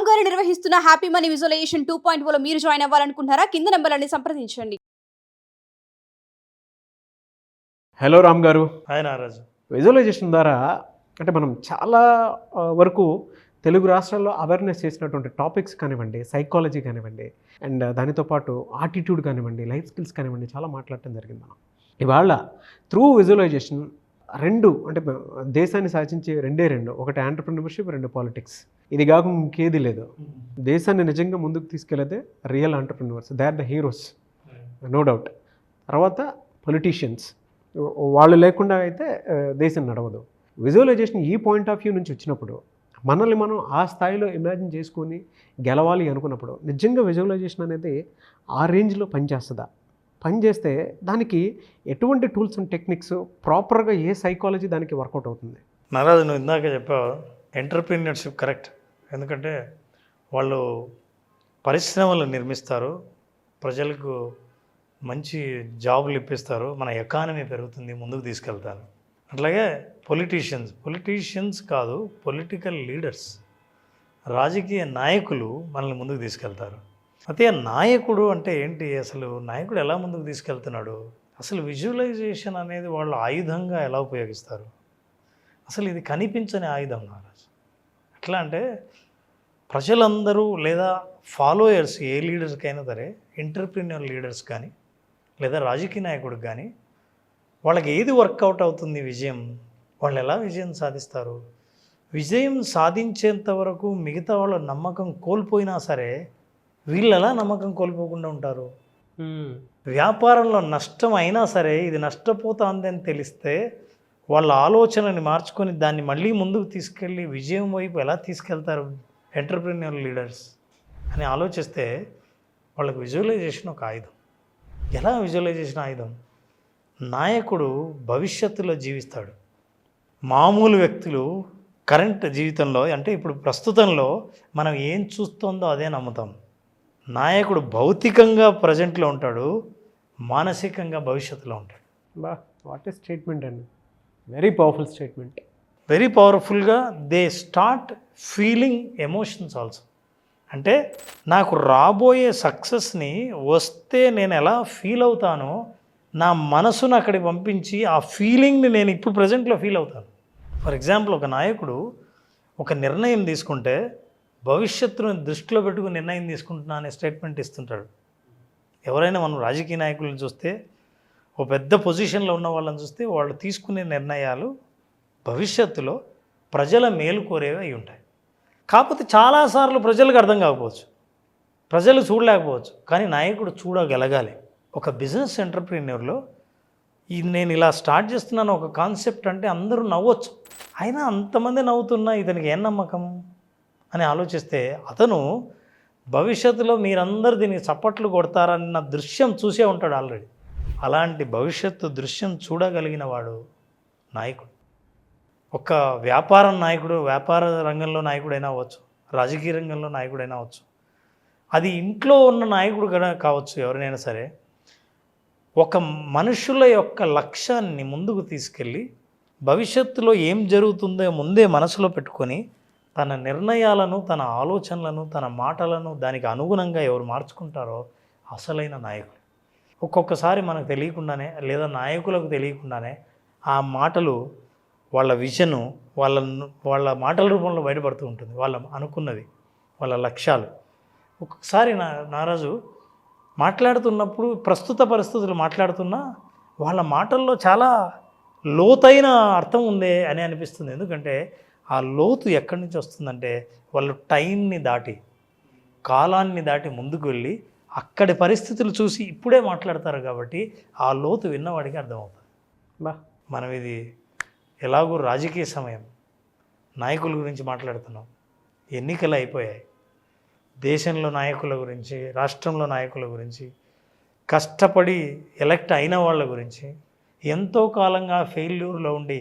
రామ్ గారు నిర్వహిస్తున్న happy money visualisation 2.0 లో మీరు జాయిన్ అవ్వాలనుకుంటున్నారా? కింద నెంబర్లని సంప్రదించండి. హలో రామ్ గారు. హాయ్ నారాజు. విజువలైజేషన్ ద్వారా అంటే మనం చాలా వరకు తెలుగు రాష్ట్రాల్లో అవేర్నెస్ చేసినటువంటి టాపిక్స్ కానివ్వండి, సైకాలజీ కానివ్వండి, అండ్ దానితో పాటు ఆటిట్యూడ్ కానివ్వండి, లైఫ్ స్కిల్స్ కానివ్వండి, చాలా మాట్లాడటం జరిగింది. మనం ఇవాళ త్రూ విజువలైజేషన్ అంటే దేశాన్ని సాధించే రెండు, ఒకటి ఆంటర్‌ప్రెన్యూర్‌షిప్, రెండు పాలిటిక్స్. ఇది కాకుండా ఇంకేది లేదు. దేశాన్ని నిజంగా ముందుకు తీసుకెళ్ళేదే real entrepreneurs. They are the heroes, no doubt. తర్వాత పొలిటీషియన్స్, వాళ్ళు లేకుండా అయితే దేశం నడవదు. విజువలైజేషన్ ఈ పాయింట్ ఆఫ్ వ్యూ నుంచి వచ్చినప్పుడు మనల్ని మనం ఆ స్థాయిలో ఇమాజిన్ చేసుకొని గెలవాలి అనుకున్నప్పుడు నిజంగా విజువలైజేషన్ అనేది ఆ రేంజ్లో పనిచేస్తుందా? పనిచేస్తే దానికి ఎటువంటి టూల్స్ అండ్ టెక్నిక్స్, ప్రాపర్గా ఏ సైకాలజీ దానికి వర్కౌట్ అవుతుంది? నారాజు, నువ్వు ఇందాక చెప్పావు ఎంటర్‌ప్రెన్యూర్‌షిప్ కరెక్ట్. ఎందుకంటే వాళ్ళు పరిశ్రమలు నిర్మిస్తారు, ప్రజలకు మంచి జాబులు ఇప్పిస్తారు, మన ఎకానమీ పెరుగుతుంది, ముందుకు తీసుకెళ్తారు. అట్లాగే పొలిటీషియన్స్ కాదు, పొలిటికల్ లీడర్స్, రాజకీయ నాయకులు మనల్ని ముందుకు తీసుకెళ్తారు. అయితే నాయకుడు అంటే ఏంటి? అసలు నాయకుడు ఎలా ముందుకు తీసుకెళ్తున్నాడు? అసలు విజువలైజేషన్ అనేది వాళ్ళు ఆయుధంగా ఎలా ఉపయోగిస్తారు? అసలు ఇది కనిపించని ఆయుధం నారాజు. ఎట్లా అంటే ప్రజలందరూ లేదా ఫాలోయర్స్, ఏ లీడర్స్కైనా సరే, ఎంటర్‌ప్రెన్యూర్ లీడర్స్ కానీ లేదా రాజకీయ నాయకుడికి కానీ వాళ్ళకి ఏది వర్కౌట్ అవుతుంది విజయం? వాళ్ళు ఎలా విజయం సాధిస్తారు? విజయం సాధించేంత వరకు మిగతా వాళ్ళ నమ్మకం కోల్పోయినా సరే వీళ్ళు ఎలా నమ్మకం కోల్పోకుండా ఉంటారు? వ్యాపారంలో నష్టం అయినా సరే ఇది నష్టపోతుంది అని తెలిస్తే వాళ్ళ ఆలోచనని మార్చుకొని దాన్ని మళ్ళీ ముందుకు తీసుకెళ్ళి విజయం వైపు ఎలా తీసుకెళ్తారు ఎంటర్‌ప్రెన్యూర్ లీడర్స్ అని ఆలోచిస్తే వాళ్ళకి విజువలైజేషన్ ఒక ఆయుధం. ఎలా విజువలైజేషన్ ఆయుధం? నాయకుడు భవిష్యత్తులో జీవిస్తాడు. మామూలు వ్యక్తులు కరెంట్ జీవితంలో, అంటే ఇప్పుడు ప్రస్తుతంలో మనం ఏం చూస్తుందో అదే నమ్ముతాం. నాయకుడు భౌతికంగా ప్రజెంట్లో ఉంటాడు, మానసికంగా భవిష్యత్తులో ఉంటాడు. వాట్ ఏ స్టేట్మెంట్ అండి! Very powerful statement. వెరీ పవర్ఫుల్గా they start feeling emotions also. అంటే నాకు రాబోయే సక్సెస్ని వస్తే నేను ఎలా ఫీల్ అవుతానో నా మనసును అక్కడికి పంపించి ఆ ఫీలింగ్ని నేను ఇప్పుడు ప్రజెంట్లో ఫీల్ అవుతాను. ఫర్ ఎగ్జాంపుల్, ఒక నాయకుడు ఒక నిర్ణయం తీసుకుంటే భవిష్యత్తును దృష్టిలో పెట్టుకుని నిర్ణయం తీసుకుంటున్నా అనే స్టేట్మెంట్ ఇస్తుంటాడు. ఎవరైనా మనం రాజకీయ నాయకులను చూస్తే, ఒక పెద్ద పొజిషన్లో ఉన్న వాళ్ళని చూస్తే, వాళ్ళు తీసుకునే నిర్ణయాలు భవిష్యత్తులో ప్రజల మేలు కోరేవి అయి ఉంటాయి. కాకపోతే చాలాసార్లు ప్రజలకు అర్థం కాకపోవచ్చు, ప్రజలు చూడలేకపోవచ్చు, కానీ నాయకుడు చూడగలగాలి. ఒక బిజినెస్ ఎంటర్‌ప్రెన్యూర్లో నేను ఇలా స్టార్ట్ చేస్తున్నాను ఒక కాన్సెప్ట్ అంటే అందరూ నవ్వచ్చు, అయినా అంతమంది నవ్వుతున్నా ఇతనికి ఏం నమ్మకం అని ఆలోచిస్తే అతను భవిష్యత్తులో మీరందరూ దీనికి చప్పట్లు కొడతారన్న దృశ్యం చూసే ఉంటాడు ఆల్రెడీ. అలాంటి భవిష్యత్తు దృశ్యం చూడగలిగిన వాడు నాయకుడు. ఒక వ్యాపారం నాయకుడు, వ్యాపార రంగంలో నాయకుడైనా అవ్వచ్చు, రాజకీయ రంగంలో నాయకుడైనా అవ్వచ్చు, అది ఇంట్లో ఉన్న నాయకుడు కూడా కావచ్చు, ఎవరినైనా సరే. ఒక మనుషుల యొక్క లక్ష్యాన్ని ముందుకు తీసుకెళ్ళి భవిష్యత్తులో ఏం జరుగుతుందో ముందే మనసులో పెట్టుకొని తన నిర్ణయాలను, తన ఆలోచనలను, తన మాటలను దానికి అనుగుణంగా ఎవరు మార్చుకుంటారో అసలైన నాయకుడు. ఒక్కొక్కసారి మనకు తెలియకుండానే లేదా నాయకులకు తెలియకుండానే ఆ మాటలు, వాళ్ళ విజను వాళ్ళ మాటల రూపంలో బయటపడుతూ ఉంటుంది. వాళ్ళ అనుకున్నది, వాళ్ళ లక్ష్యాలు. ఒక్కొక్కసారి నారాజు మాట్లాడుతున్నప్పుడు ప్రస్తుత పరిస్థితులు మాట్లాడుతున్నా వాళ్ళ మాటల్లో చాలా లోతైన అర్థం ఉందే అని అనిపిస్తుంది. ఎందుకంటే ఆ లోతు ఎక్కడి నుంచి వస్తుందంటే వాళ్ళు టైంని దాటి, కాలాన్ని దాటి ముందుకు వెళ్ళి అక్కడి పరిస్థితులు చూసి ఇప్పుడే మాట్లాడతారు కాబట్టి ఆ లోతు విన్నవాడికి అర్థమవుతుంది. మనం ఇది ఎలాగూ రాజకీయ సమయం, నాయకుల గురించి మాట్లాడుతున్నాం, ఎన్నికలు అయిపోయాయి, దేశంలో నాయకుల గురించి, రాష్ట్రంలో నాయకుల గురించి, కష్టపడి ఎలక్ట్ అయిన వాళ్ళ గురించి, ఎంతో కాలంగా ఫెయిల్యూర్లో ఉండి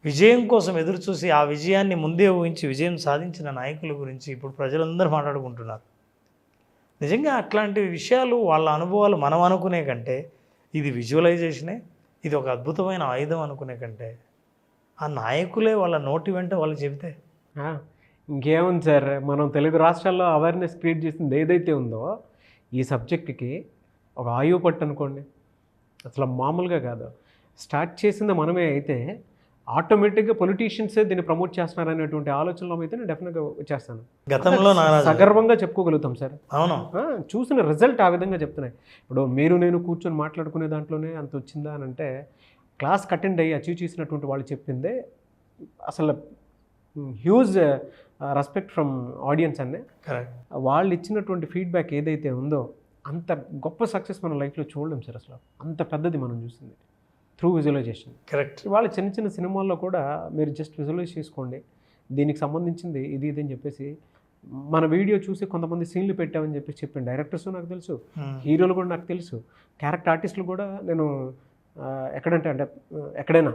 విజయం కోసం ఎదురు చూసి ఆ విజయాన్ని ముందే ఊహించి విజయం సాధించిన నాయకుల గురించి ఇప్పుడు ప్రజలందరూ మాట్లాడుకుంటున్నారు. నిజంగా అట్లాంటి విషయాలు, వాళ్ళ అనుభవాలు మనం అనుకునే కంటే ఇది విజువలైజేషనే, ఇది ఒక అద్భుతమైన ఆయుధం అనుకునే కంటే ఆ నాయకులే వాళ్ళ నోటి వెంట వాళ్ళు చెబితే ఇంకేముంది సార్, మనం తెలుగు రాష్ట్రాల్లో అవేర్నెస్ క్రియేట్ చేసింది ఏదైతే ఉందో ఈ సబ్జెక్ట్కి ఒక ఆయువు పట్టు అనుకోండి, అసలు మామూలుగా కాదు. స్టార్ట్ చేసింది మనమే అయితే ఆటోమేటిక్గా పొలిటీషియన్సే దీన్ని ప్రమోట్ చేస్తున్నారు అనేటువంటి ఆలోచనలో అయితే నేను డెఫినెట్గా వచ్చేస్తాను. గతంలో సగర్వంగా చెప్పుకోగలుగుతాం సార్. అవును, చూసిన రిజల్ట్ ఆ విధంగా చెప్తున్నాయి. ఇప్పుడు మీరు నేను కూర్చొని మాట్లాడుకునే దాంట్లోనే అంత వచ్చిందా అని అంటే, క్లాస్ అటెండ్ అయ్యి అచీవ్ చేసినటువంటి వాళ్ళు చెప్పిందే అసలు హ్యూజ్ రెస్పెక్ట్ ఫ్రమ్ ఆడియన్స్ అనే. కరెక్ట్. వాళ్ళు ఇచ్చినటువంటి ఫీడ్బ్యాక్ ఏదైతే ఉందో అంత గొప్ప సక్సెస్ మన లైఫ్లో చూడలేం సార్. అసలు అంత పెద్దది మనం చూసింది త్రూ విజువలైజేషన్. కరెక్ట్. ఇవాళ చిన్న చిన్న సినిమాల్లో కూడా మీరు జస్ట్ విజువలైజ్ చేసుకోండి, దీనికి సంబంధించింది ఇది ఇది అని చెప్పేసి మన వీడియో చూసి కొంతమంది సీన్లు పెట్టామని చెప్పేసి చెప్పాను. డైరెక్టర్స్ నాకు తెలుసు, హీరోలు కూడా నాకు తెలుసు, క్యారెక్టర్ ఆర్టిస్టులు కూడా. నేను ఎక్కడైనా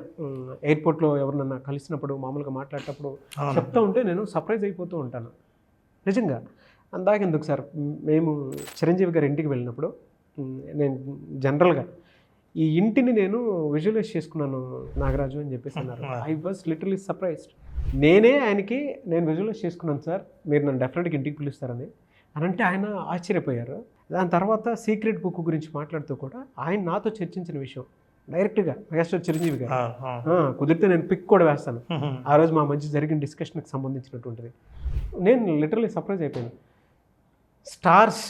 ఎయిర్పోర్ట్లో ఎవరినన్నా కలిసినప్పుడు మామూలుగా మాట్లాడేటప్పుడు చెప్తూ ఉంటే నేను సర్ప్రైజ్ అయిపోతూ ఉంటాను నిజంగా. అందాకెందుకు సార్, మేము చిరంజీవి గారి ఇంటికి వెళ్ళినప్పుడు నేను జనరల్గా ఈ ఇంటిని నేను విజువలైజ్ చేసుకున్నాను నాగరాజు అని చెప్పేసి అన్నారు. I was literally surprised. నేనే ఆయనకి నేను విజువలైజ్ చేసుకున్నాను సార్, మీరు నన్ను డెఫినెట్గా ఇంటికి పిలుస్తారని అంటే ఆయన ఆశ్చర్యపోయారు. దాని తర్వాత సీక్రెట్ బుక్ గురించి మాట్లాడుతూ కూడా ఆయన నాతో చర్చించిన విషయం డైరెక్ట్గా మెగాస్టార్ చిరంజీవి గారు, కుదిరితే నేను పిక్ కూడా వేస్తాను, ఆ రోజు మా మధ్య జరిగిన డిస్కషన్కి సంబంధించినటువంటిది. నేను లిటరలీ సర్ప్రైజ్ అయిపోయాను. స్టార్స్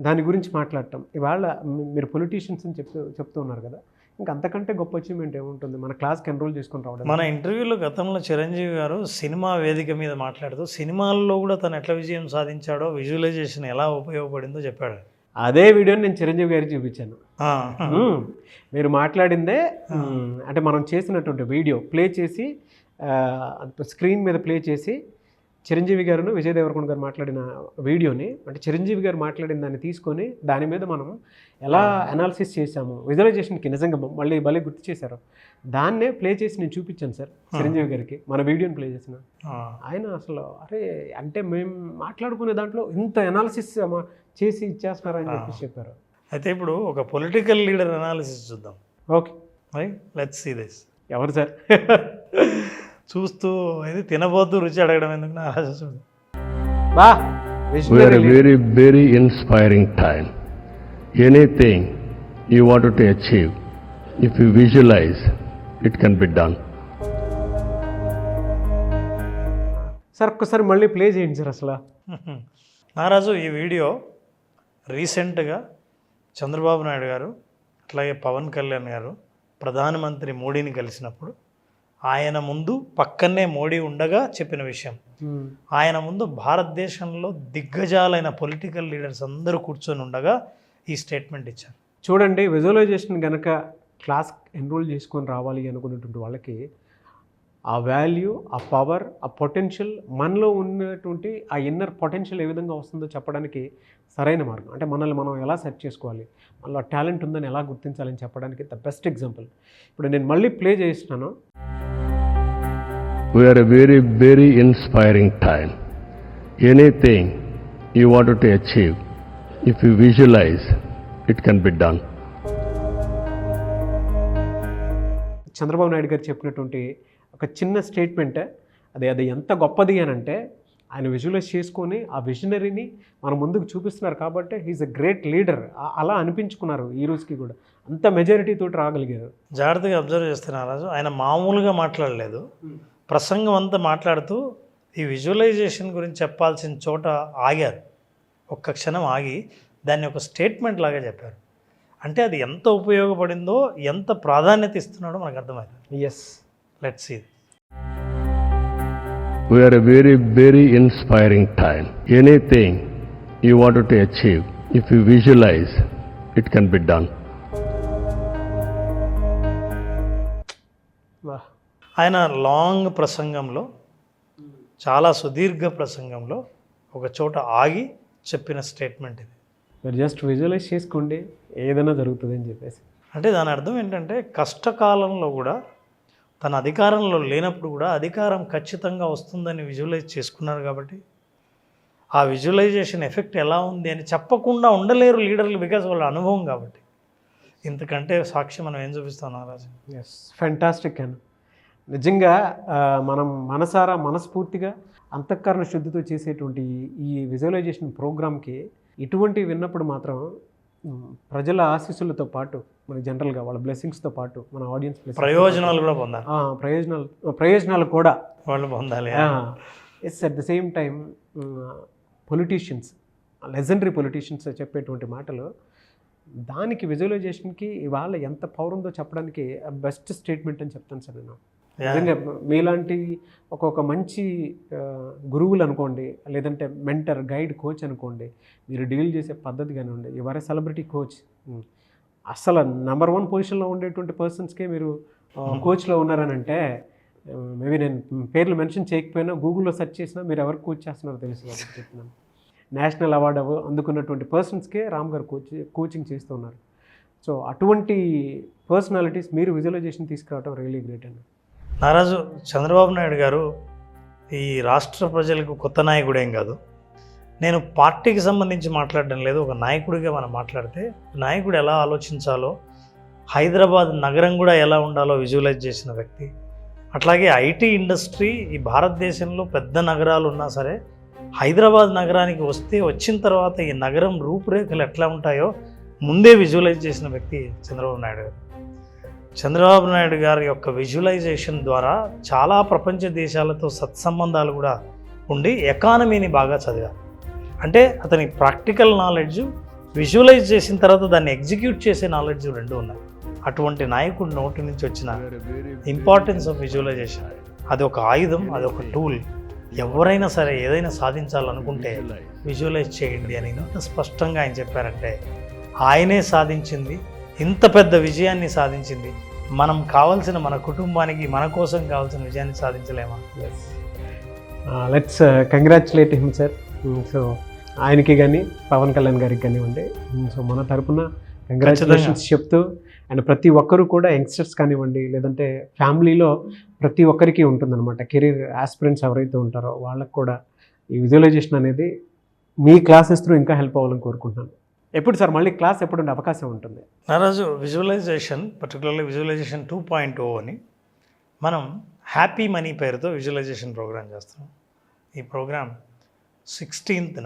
దాని గురించి మాట్లాడటం, ఇవాళ మీరు పొలిటీషియన్స్ అని చెప్తూ ఉన్నారు కదా, ఇంకా అంతకంటే గొప్ప అచీవ్మెంట్ ఏముంటుంది మన క్లాస్కి ఎన్రోల్ చేసుకొని రావడం. మన ఇంటర్వ్యూలో గతంలో చిరంజీవి గారు సినిమా వేదిక మీద మాట్లాడుతూ సినిమాల్లో కూడా తను ఎట్లా విజయం సాధించాడో, విజువలైజేషన్ ఎలా ఉపయోగపడిందో చెప్పాడు. అదే వీడియోని నేను చిరంజీవి గారికి చూపించాను. మీరు మాట్లాడిందే అంటే మనం చేసినటువంటి వీడియో ప్లే చేసి స్క్రీన్ మీద ప్లే చేసి చిరంజీవి గారును విజయ్ దేవరకొండ గారు మాట్లాడిన వీడియోని, అంటే చిరంజీవి గారు మాట్లాడిన దాన్ని తీసుకొని దాని మీద మనం ఎలా అనాలిసిస్ చేశాము, విజువలైజేషన్కి నిజంగా మళ్ళీ భలే గుర్తు చేశారు. దాన్నే ప్లే చేసి నేను చూపించాను సార్ చిరంజీవి గారికి, మన వీడియోని ప్లే చేసిన. ఆయన అసలు అరే అంటే మేము మాట్లాడుకునే దాంట్లో ఇంత అనాలిసిస్ చేసి ఇచ్చేస్తున్నారని చెప్పేసి చెప్పారు. అయితే ఇప్పుడు ఒక పొలిటికల్ లీడర్ అనాలిసిస్ చూద్దాం. Okay, let's see this. ఎవరు సార్? చూస్తూ ఇది తినబోద్దు రుచి అడగడం ఎందుకు నా ఆలోచన. We are a very, very inspiring time. Anything you wanted to achieve, if you visualize, it can be done. Sir ఒక్కసారి మళ్ళీ ప్లే చేయండి సార్. అసలు నారాజు, ఈ వీడియో రీసెంట్గా చంద్రబాబు నాయుడు గారు అట్లాగే పవన్ కళ్యాణ్ గారు ప్రధానమంత్రి మోడీని కలిసినప్పుడు ఆయన ముందు పక్కనే మోడీ ఉండగా చెప్పిన విషయం. ఆయన ముందు భారతదేశంలో దిగ్గజాలైన పొలిటికల్ లీడర్స్ అందరూ కూర్చొని ఉండగా ఈ స్టేట్మెంట్ ఇచ్చారు. చూడండి, విజువలైజేషన్ కనుక క్లాస్ ఎన్రోల్ చేసుకొని రావాలి అనుకున్నటువంటి వాళ్ళకి ఆ వాల్యూ, ఆ పవర్, ఆ పొటెన్షియల్, మనలో ఉన్నటువంటి ఆ ఇన్నర్ పొటెన్షియల్ ఏ విధంగా వస్తుందో చెప్పడానికి సరైన మార్గం. అంటే మనల్ని మనం ఎలా సెట్ చేసుకోవాలి, మనలో టాలెంట్ ఉందని ఎలా గుర్తించాలని చెప్పడానికి ద బెస్ట్ ఎగ్జాంపుల్. ఇప్పుడు నేను మళ్ళీ ప్లే చేస్తున్నాను. We are a very, very inspiring time. Anything you wanted to achieve, if you visualize, it can be done. Chandrababu Naidu గారు చెప్పినటువంటి ఒక చిన్న స్టేట్మెంట్ అది ఎంత గొప్పది అని అంటే, ఆయన విజువలైజ్ చేసుకొని ఆ విజనరీని మన ముందుకు చూపిస్తున్నారు కాబట్టి హీఈస్ అ గ్రేట్ లీడర్ అలా అనిపించుకున్నారు. ఈ రోజుకి కూడా అంత మెజారిటీతో రాగలిగారు. జాగ్రత్తగా అబ్జర్వ్ చేస్తున్నారు రాజు. ఆయన మామూలుగా మాట్లాడలేదు, ప్రసంగం అంతా మాట్లాడుతూ ఈ విజువలైజేషన్ గురించి చెప్పాల్సిన చోట ఆగారు. ఒక్క క్షణం ఆగి దాన్ని ఒక స్టేట్మెంట్ లాగా చెప్పారు. అంటే అది ఎంత ఉపయోగపడిందో, ఎంత ప్రాధాన్యత ఇస్తున్నాడో మనకు అర్థమైంది. Yes, let's see. We are a very, very inspiring time. Anything you wanted to achieve, if you visualize, it can be done. ఆయన లాంగ్ ప్రసంగంలో, చాలా సుదీర్ఘ ప్రసంగంలో ఒక చోట ఆగి చెప్పిన స్టేట్మెంట్ ఇది. మీరు జస్ట్ విజువలైజ్ చేసుకోండి, ఏదైనా జరుగుతుంది అని చెప్పేసి. అంటే దాని అర్థం ఏంటంటే, కష్టకాలంలో కూడా తన అధికారంలో లేనప్పుడు కూడా అధికారం ఖచ్చితంగా వస్తుందని విజువలైజ్ చేసుకున్నారు కాబట్టి ఆ విజువలైజేషన్ ఎఫెక్ట్ ఎలా ఉంది అని చెప్పకుండా ఉండలేరు లీడర్లు, బికాజ్ వాళ్ళ అనుభవం కాబట్టి. ఇంతకంటే సాక్షి మనం ఏం చూపిస్తాం నారాజు? ఎస్, ఫెంటాస్టిక్ అని నిజంగా మనం మనసారా మనస్ఫూర్తిగా అంతఃకరణ శుద్ధితో చేసేటువంటి ఈ విజువలైజేషన్ ప్రోగ్రామ్కి ఇటువంటివి విన్నప్పుడు మాత్రం ప్రజల ఆశీస్సులతో పాటు మన జనరల్గా వాళ్ళ బ్లెస్సింగ్స్తో పాటు మన ఆడియన్స్ ప్రయోజనాలు కూడా పొందాలి, ప్రయోజనాలు కూడా వాళ్ళు పొందాలి. Yes, at the same time politicians, legendary politicians చెప్పేటువంటి మాటలు, దానికి విజువలైజేషన్కి ఇవాళ ఎంత పవర్ ఉందో చెప్పడానికి బెస్ట్ స్టేట్మెంట్ అని చెప్తాను సార్ నేను. నిజంగా మీలాంటి ఒక మంచి గురువులు అనుకోండి, లేదంటే మెంటర్, గైడ్, కోచ్ అనుకోండి, మీరు డీల్ చేసే పద్ధతి కానివ్వండి, యువర్ ఏ సెలబ్రిటీ కోచ్. అసలు నెంబర్ 1 పొజిషన్లో ఉండేటువంటి పర్సన్స్కే మీరు కోచ్లో ఉన్నారని అంటే, మేబీ నేను పేర్లు మెన్షన్ చేయకపోయినా గూగుల్లో సెర్చ్ చేసినా మీరు ఎవరు కోచ్ చేస్తున్నారో తెలుసు కాబట్టి చెప్తున్నాను. నేషనల్ అవార్డు అందుకున్నటువంటి పర్సన్స్కే రామ్ గారు కోచింగ్ చేస్తూ ఉన్నారు. సో అటువంటి పర్సనాలిటీస్ మీరు విజువలైజేషన్ తీసుకురావడం రియలీ గ్రేట్ అండి. నారాజు చంద్రబాబు నాయుడు గారు ఈ రాష్ట్ర ప్రజలకు కొత్త నాయకుడు ఏం కాదు. నేను పార్టీకి సంబంధించి మాట్లాడడం లేదు, ఒక నాయకుడిగా మనం మాట్లాడితే నాయకుడు ఎలా ఆలోచించాలో, హైదరాబాద్ నగరం కూడా ఎలా ఉండాలో విజువలైజ్ చేసిన వ్యక్తి. అట్లాగే ఐటీ ఇండస్ట్రీ ఈ భారతదేశంలో పెద్ద నగరాలు ఉన్నా సరే హైదరాబాద్ నగరానికి వచ్చిన తర్వాత ఈ నగరం రూపురేఖలు ఎట్లా ఉంటాయో ముందే విజువలైజ్ చేసిన వ్యక్తి చంద్రబాబు నాయుడు గారు. చంద్రబాబు నాయుడు గారి యొక్క విజువలైజేషన్ ద్వారా చాలా ప్రపంచ దేశాలతో సత్సంబంధాలు కూడా ఉండి ఎకానమీని బాగా చదివారు. అంటే అతని ప్రాక్టికల్ నాలెడ్జ్, విజువలైజ్ చేసిన తర్వాత దాన్ని ఎగ్జిక్యూట్ చేసే నాలెడ్జ్ రెండు ఉన్నాయి. అటువంటి నాయకుడి నోటి నుంచి వచ్చిన ఇంపార్టెన్స్ ఆఫ్ విజువలైజేషన్, అది ఒక ఆయుధం, అది ఒక టూల్. ఎవరైనా సరే ఏదైనా సాధించాలనుకుంటే విజువలైజ్ చేయండి అని ఇంత స్పష్టంగా ఆయన చెప్పారంటే, ఆయనే సాధించింది, ఇంత పెద్ద విజయాన్ని సాధించింది. మనం కావాల్సిన మన కుటుంబానికి, మన కోసం కావాల్సిన విజయాన్ని సాధించలేమా? Let's congratulate him sir. So ఆయనకి కానీ పవన్ కళ్యాణ్ గారికి కానివ్వండి, సో మన తరపున కంగ్రాచులేషన్స్ చెప్తూ, అండ్ ప్రతి ఒక్కరు కూడా యంగ్స్టర్స్ కానివ్వండి, లేదంటే ఫ్యామిలీలో ప్రతి ఒక్కరికి ఉంటుందన్నమాట కెరీర్ ఆస్పిరెంట్స్ ఎవరైతే ఉంటారో వాళ్ళకు కూడా ఈ విజువలైజేషన్ అనేది మీ క్లాసెస్ త్రూ ఇంకా హెల్ప్ అవ్వాలని కోరుకుంటున్నాను. ఎప్పుడు సార్ మళ్ళీ క్లాస్ ఎప్పుడు ఉండే అవకాశం ఉంటుంది? నారాజు విజువలైజేషన్, పర్టికులర్లీ విజువలైజేషన్ 2.0 అని మనం హ్యాపీ మనీ పేరుతో విజువలైజేషన్ ప్రోగ్రామ్ చేస్తున్నాం. ఈ programme 16th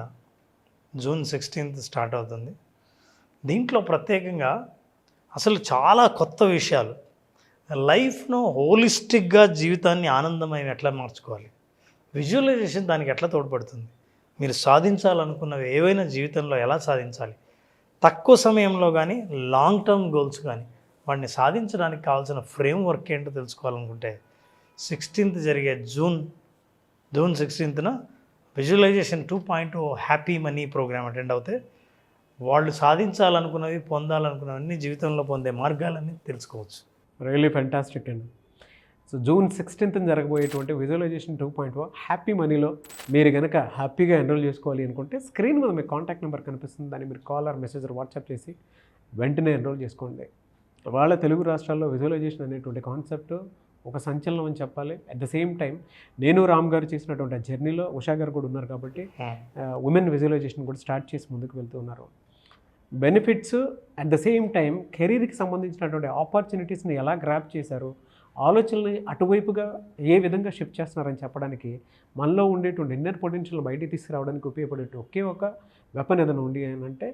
June 16th start అవుతుంది. దీంట్లో ప్రత్యేకంగా అసలు చాలా కొత్త విషయాలు, లైఫ్ను హోలిస్టిక్గా జీవితాన్ని ఆనందమయం ఎట్లా మార్చుకోవాలి, విజువలైజేషన్ దానికి ఎట్లా తోడ్పడుతుంది, మీరు సాధించాలనుకున్నవి ఏవైనా జీవితంలో ఎలా సాధించాలి, తక్కువ సమయంలో కానీ లాంగ్ టర్మ్ గోల్స్ కానీ వాటిని సాధించడానికి కావాల్సిన ఫ్రేమ్ వర్క్ ఏంటో తెలుసుకోవాలనుకుంటే 16th జరిగే June 16th visualisation 2.0 happy money programme attend అవుతే వాళ్ళు సాధించాలనుకున్నవి, పొందాలనుకున్నవన్నీ జీవితంలో పొందే మార్గాలన్నీ తెలుసుకోవచ్చు. రియలీ ఫెంటాస్టిక్ అండి. సో జూన్ 16th జరగబోయేటువంటి విజువలైజేషన్ 2.0 హ్యాపీ మనీలో మీరు కనుక హ్యాపీగా ఎన్రోల్ చేసుకోవాలి అనుకుంటే స్క్రీన్ మీద మీకు కాంటాక్ట్ నెంబర్ కనిపిస్తుంది, దాన్ని మీరు కాల్ ఆర్ మెసేజ్ వాట్సాప్ చేసి వెంటనే ఎన్రోల్ చేసుకోండి. వాళ్ళ తెలుగు రాష్ట్రాల్లో విజువలైజేషన్ అనేటువంటి కాన్సెప్ట్ ఒక సంచలనం అని చెప్పాలి. అట్ ద సేమ్ టైం నేను రామ్ గారు చేసినటువంటి జర్నీలో ఉషా గారు కూడా ఉన్నారు కాబట్టి ఉమెన్ విజువలైజేషన్ కూడా స్టార్ట్ చేసి ముందుకు వెళ్తూ ఉన్నారు. Benefits at the same time కెరీర్కి సంబంధించినటువంటి ఆపర్చునిటీస్ని ఎలా గ్రాప్ చేశారు, ఆలోచనల్ని అటువైపుగా ఏ విధంగా షిఫ్ట్ చేస్తున్నారని చెప్పడానికి, మనలో ఉండేటువంటి ఇన్నర్ పొటెన్షియల్ బయటికి తీసుకురావడానికి ఉపయోగపడే ఒకే ఒక వెపన్ ఏదైనా ఉంది అని అంటే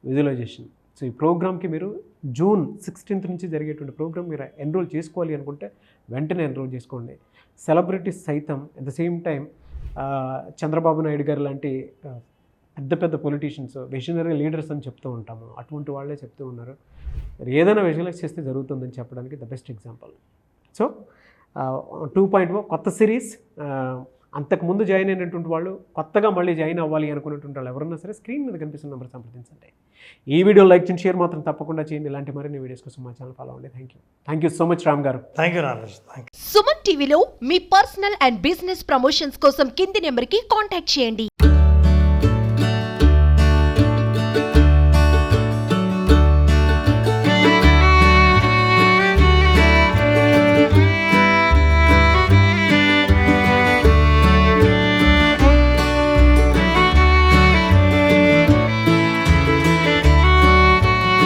విజువలైజేషన్. సో ఈ ప్రోగ్రామ్కి మీరు జూన్ 16th నుంచి జరిగేటువంటి ప్రోగ్రామ్ మీరు ఎన్రోల్ చేసుకోవాలి అనుకుంటే వెంటనే ఎన్రోల్ చేసుకోండి. సెలబ్రిటీస్ సైతం at the same time Chandrababu Naidu గారు లాంటి పెద్ద పొలిటీషియన్స్, విజనరీ లీడర్స్ అని చెప్తూ ఉంటాము, అటువంటి వాళ్ళే చెప్తూ ఉన్నారు ఏదైనా విజువలైజ్ చేస్తే జరుగుతుందని చెప్పడానికి ద బెస్ట్ ఎగ్జాంపుల్. సో 2.0 కొత్త సిరీస్. అంతకుముందు జాయిన్ అయినటువంటి వాళ్ళు, కొత్తగా మళ్ళీ జాయిన్ అవ్వాలి అనుకున్నటువంటి వాళ్ళు ఎవరన్నా సరే స్క్రీన్ మీద కనిపిస్తున్న నెంబర్ సంప్రదించండి. ఈ వీడియో లైక్ చేయండి, షేర్ మాత్రం తప్పకుండా చేయండి. ఇలాంటి మరిన్ని వీడియోస్ కోసం మా ఛానల్ ఫాలో అవ్వండి. Thank you so much Ram గారు. థ్యాంక్ యూ నారాజ్. Thank you. సుమన్ టీవీలో మీ పర్సనల్ అండ్ బిజినెస్ ప్రమోషన్స్ కోసం కింది నెంబర్కి కాంటాక్ట్ చేయండి.